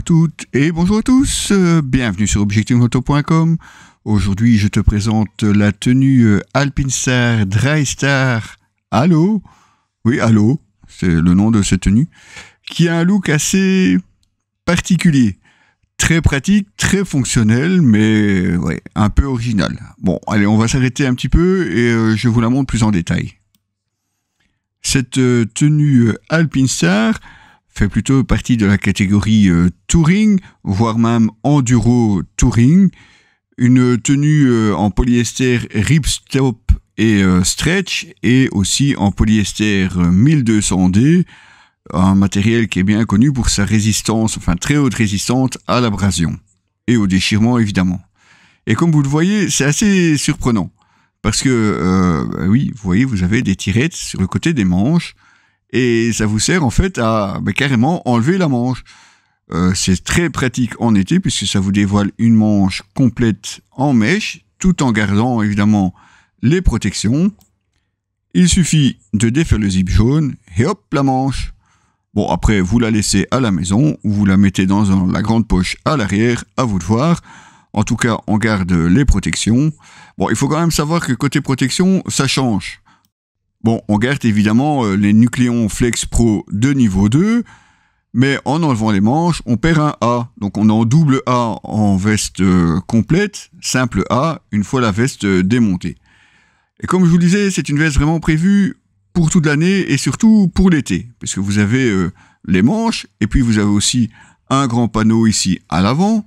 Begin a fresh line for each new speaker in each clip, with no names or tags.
à toutes et bonjour à tous, bienvenue sur objectivemoto.com. Aujourd'hui je te présente la tenue Alpinstar Drystar Halo, oui Halo, c'est le nom de cette tenue, qui a un look assez particulier, très pratique, très fonctionnel, mais ouais, un peu original. Bon, allez, on va s'arrêter un petit peu et je vous la montre plus en détail. Cette tenue Alpinstar fait plutôt partie de la catégorie Touring, voire même Enduro Touring. Une tenue en polyester ripstop et stretch, et aussi en polyester 1200D, un matériel qui est bien connu pour sa résistance, enfin très haute résistance à l'abrasion, et au déchirement évidemment. Et comme vous le voyez, c'est assez surprenant, parce que, oui, vous voyez, vous avez des tirettes sur le côté des manches, et ça vous sert en fait à carrément enlever la manche. C'est très pratique en été puisque ça vous dévoile une manche complète en mèche, tout en gardant évidemment les protections. Il suffit de défaire le zip jaune et hop, la manche. Bon, après vous la laissez à la maison ou vous la mettez dans la grande poche à l'arrière, à vous de voir. En tout cas, on garde les protections. Bon, il faut quand même savoir que côté protection, ça change. Bon, on garde évidemment les Nucleon Flex Pro de niveau 2, mais en enlevant les manches, on perd un A. Donc on est en double A en veste complète, simple A, une fois la veste démontée. Et comme je vous le disais, c'est une veste vraiment prévue pour toute l'année et surtout pour l'été, puisque vous avez les manches, et puis vous avez aussi un grand panneau ici à l'avant,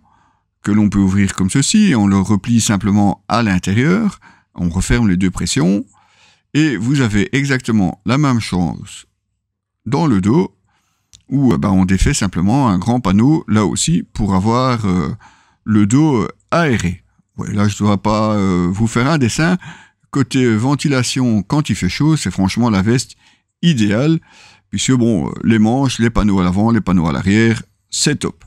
que l'on peut ouvrir comme ceci, et on le replie simplement à l'intérieur, on referme les deux pressions, et vous avez exactement la même chose dans le dos, où on défait simplement un grand panneau là aussi pour avoir le dos aéré. Ouais, là je ne dois pas vous faire un dessin. Côté ventilation, quand il fait chaud, c'est franchement la veste idéale, puisque bon, les manches, les panneaux à l'avant, les panneaux à l'arrière, c'est top.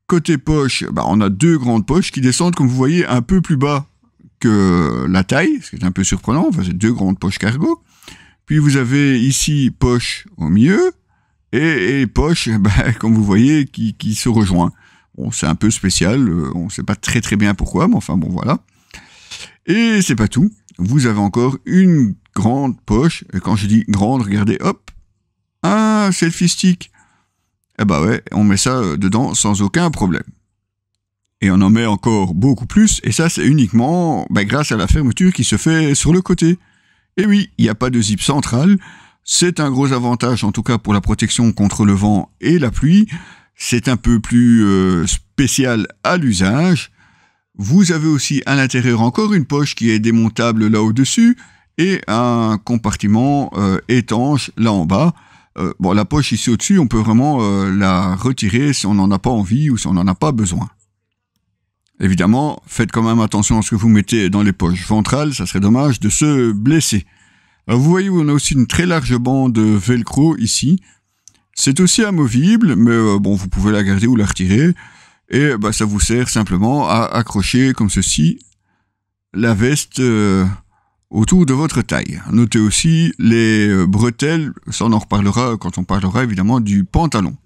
Côté poche, on a deux grandes poches qui descendent, comme vous voyez, un peu plus bas que la taille, ce qui est un peu surprenant, enfin c'est deux grandes poches cargo. Puis vous avez ici poche au milieu, et poche, comme vous voyez, qui se rejoint. Bon, c'est un peu spécial, on ne sait pas très bien pourquoi, mais enfin bon voilà. Et c'est pas tout, vous avez encore une grande poche, et quand je dis grande, regardez, hop, un selfie stick. Eh ouais, on met ça dedans sans aucun problème. Et on en met encore beaucoup plus, et ça c'est uniquement grâce à la fermeture qui se fait sur le côté. Et oui, il n'y a pas de zip central, c'est un gros avantage en tout cas pour la protection contre le vent et la pluie, c'est un peu plus spécial à l'usage. Vous avez aussi à l'intérieur encore une poche qui est démontable là au-dessus, et un compartiment étanche là en bas. La poche ici au-dessus, on peut vraiment la retirer si on n'en a pas envie ou si on n'en a pas besoin. Évidemment, faites quand même attention à ce que vous mettez dans les poches ventrales, ça serait dommage de se blesser. Alors vous voyez, on a aussi une très large bande velcro ici. C'est aussi amovible, mais vous pouvez la garder ou la retirer. Et ça vous sert simplement à accrocher comme ceci la veste autour de votre taille. Notez aussi les bretelles, ça on en reparlera quand on parlera évidemment du pantalon.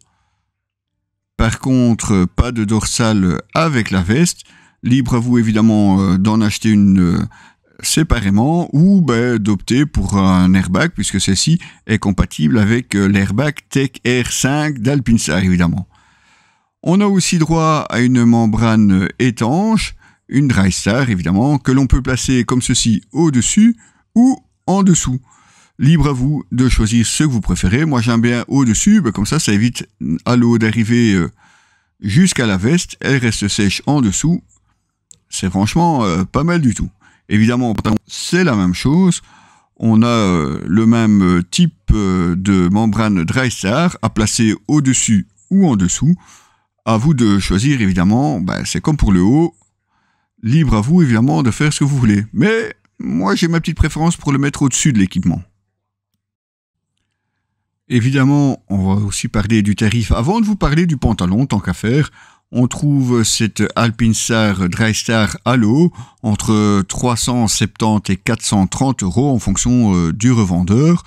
Par contre, pas de dorsale avec la veste. Libre à vous évidemment d'en acheter une séparément ou d'opter pour un airbag puisque celle-ci est compatible avec l'airbag Tech Air 5 d'Alpinstar évidemment. On a aussi droit à une membrane étanche, une Drystar évidemment, que l'on peut placer comme ceci au-dessus ou en dessous. Libre à vous de choisir ce que vous préférez. Moi j'aime bien au-dessus, comme ça évite à l'eau d'arriver jusqu'à la veste, elle reste sèche en dessous. C'est franchement pas mal du tout. Évidemment, c'est la même chose. On a le même type de membrane Drystar à placer au-dessus ou en dessous. À vous de choisir évidemment, c'est comme pour le haut. Libre à vous évidemment de faire ce que vous voulez. Mais moi j'ai ma petite préférence pour le mettre au-dessus de l'équipement. Évidemment, on va aussi parler du tarif. Avant de vous parler du pantalon, tant qu'à faire, on trouve cette Alpinstar Drystar Halo entre 370 et 430 € en fonction du revendeur.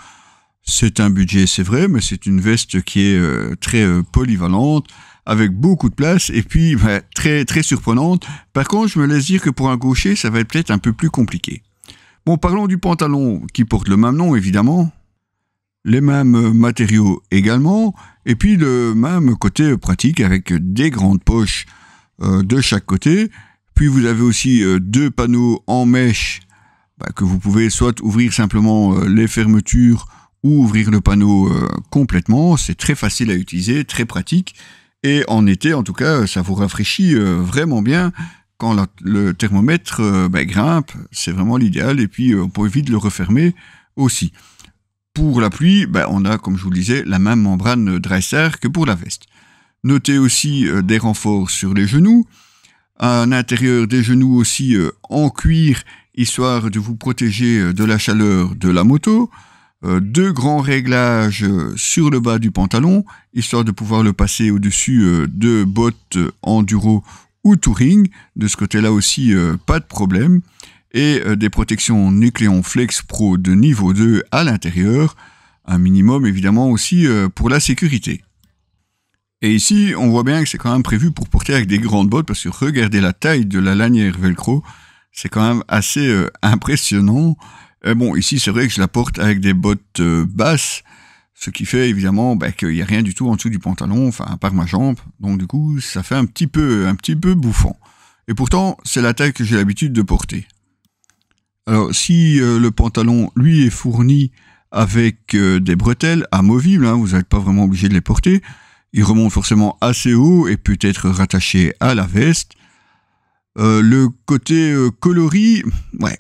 C'est un budget, c'est vrai, mais c'est une veste qui est très polyvalente, avec beaucoup de place et puis très très surprenante. Par contre, je me laisse dire que pour un gaucher, ça va être peut-être un peu plus compliqué. Bon, parlons du pantalon qui porte le même nom, évidemment, les mêmes matériaux également, et puis le même côté pratique avec des grandes poches de chaque côté. Puis vous avez aussi deux panneaux en mèche que vous pouvez soit ouvrir simplement les fermetures ou ouvrir le panneau complètement. C'est très facile à utiliser, très pratique. Et en été, en tout cas, ça vous rafraîchit vraiment bien. Quand le thermomètre grimpe, c'est vraiment l'idéal. Et puis, on peut vite le refermer aussi. Pour la pluie, on a, comme je vous le disais, la même membrane DryStar que pour la veste. Notez aussi des renforts sur les genoux. À l'intérieur des genoux aussi en cuir, histoire de vous protéger de la chaleur de la moto. Deux grands réglages sur le bas du pantalon, histoire de pouvoir le passer au-dessus de bottes enduro ou touring. De ce côté-là aussi, pas de problème. Et des protections Nucleon Flex Pro de niveau 2 à l'intérieur. Un minimum évidemment aussi pour la sécurité. Et ici, on voit bien que c'est quand même prévu pour porter avec des grandes bottes, parce que regardez la taille de la lanière velcro, c'est quand même assez impressionnant. Bon, ici, c'est vrai que je la porte avec des bottes basses, ce qui fait évidemment qu'il n'y a rien du tout en dessous du pantalon, enfin, à part ma jambe. Donc du coup, ça fait un petit peu bouffant. Et pourtant, c'est la taille que j'ai l'habitude de porter. Alors, si le pantalon, lui, est fourni avec des bretelles amovibles, vous n'êtes pas vraiment obligé de les porter. Il remonte forcément assez haut et peut être rattaché à la veste. Le côté coloris,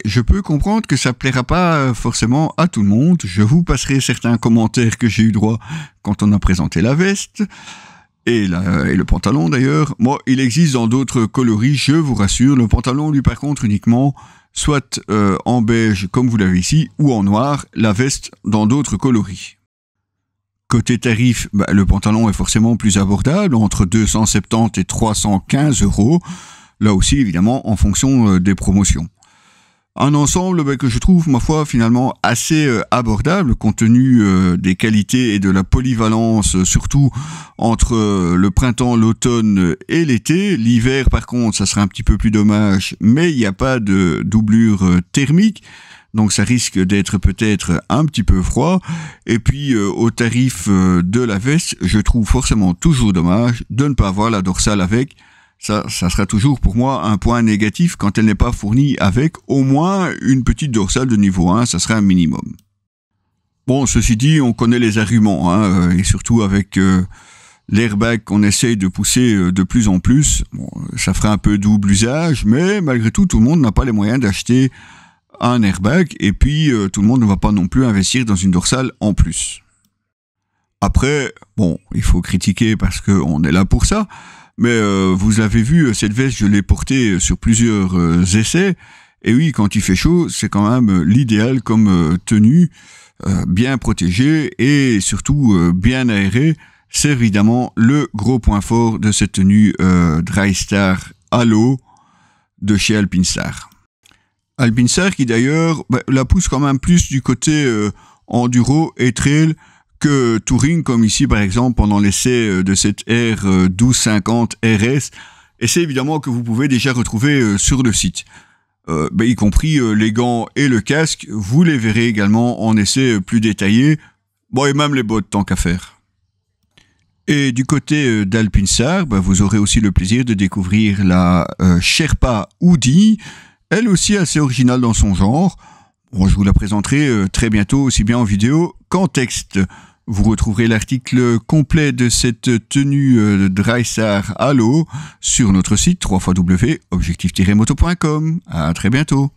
je peux comprendre que ça plaira pas forcément à tout le monde. Je vous passerai certains commentaires que j'ai eu droit quand on a présenté la veste et le pantalon d'ailleurs. Moi, il existe dans d'autres coloris, je vous rassure. Le pantalon, lui, par contre, uniquement soit en beige comme vous l'avez ici, ou en noir. La veste dans d'autres coloris. Côté tarif, le pantalon est forcément plus abordable, entre 270 et 315 €. Là aussi, évidemment, en fonction des promotions. Un ensemble que je trouve, ma foi, finalement assez abordable, compte tenu des qualités et de la polyvalence, surtout entre le printemps, l'automne et l'été. L'hiver, par contre, ça sera un petit peu plus dommage, mais il n'y a pas de doublure thermique. Donc ça risque d'être peut-être un petit peu froid. Et puis au tarif de la veste, je trouve forcément toujours dommage de ne pas avoir la dorsale avec. Ça sera toujours pour moi un point négatif quand elle n'est pas fournie avec au moins une petite dorsale de niveau 1, ça serait un minimum. Bon, ceci dit, on connaît les arguments, et surtout avec l'airbag qu'on essaye de pousser de plus en plus. Bon, ça ferait un peu double usage, mais malgré tout, tout le monde n'a pas les moyens d'acheter un airbag, et puis tout le monde ne va pas non plus investir dans une dorsale en plus. Après, bon, il faut critiquer parce qu'on est là pour ça, mais vous avez vu, cette veste, je l'ai portée sur plusieurs essais, et oui, quand il fait chaud, c'est quand même l'idéal comme tenue, bien protégée et surtout bien aérée. C'est évidemment le gros point fort de cette tenue DryStar Halo de chez Alpinstar. Alpinstar qui d'ailleurs la pousse quand même plus du côté enduro et trail que touring, comme ici par exemple pendant l'essai de cette R 1250 RS. Et c'est évidemment que vous pouvez déjà retrouver sur le site. Y compris les gants et le casque, vous les verrez également en essai plus détaillé. Bon, et même les bottes tant qu'à faire. Et du côté d'Alpinstar, vous aurez aussi le plaisir de découvrir la Sherpa Hoodie, elle aussi assez originale dans son genre. Bon, je vous la présenterai très bientôt, aussi bien en vidéo qu'en texte. Vous retrouverez l'article complet de cette tenue DryStar Halo sur notre site www.objectif-moto.com. À très bientôt.